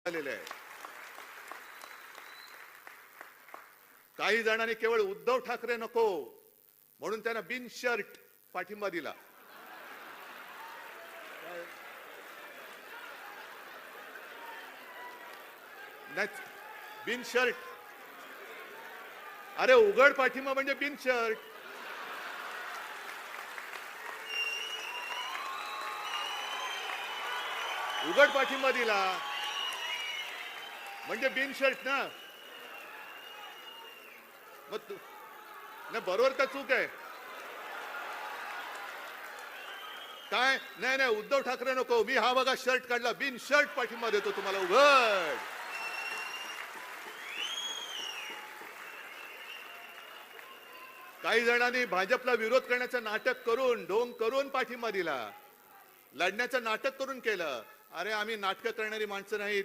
झालेले आहे. काही जणांनी केवळ उद्धव ठाकरे नको म्हणून त्यांना बिन शर्ट पाठिंबा दिला. बिन शर्ट, अरे उघड पाठिंबा म्हणजे बिन शर्ट. उघड पाठिंबा दिला म्हणजे बिन शर्ट ना. मग नाही, बरोबर का चूक आहे काय? नाही नाही, उद्धव ठाकरे नको, मी हा बघा शर्ट काढला, बिन शर्ट पाठिंबा देतो तुम्हाला उघड. काही जणांनी भाजपला विरोध करण्याचं नाटक करून ढोंग करून पाठिंबा दिला, लढण्याचं नाटक करून केलं. अरे आम्ही नाटकं करणारी माणसं नाहीत,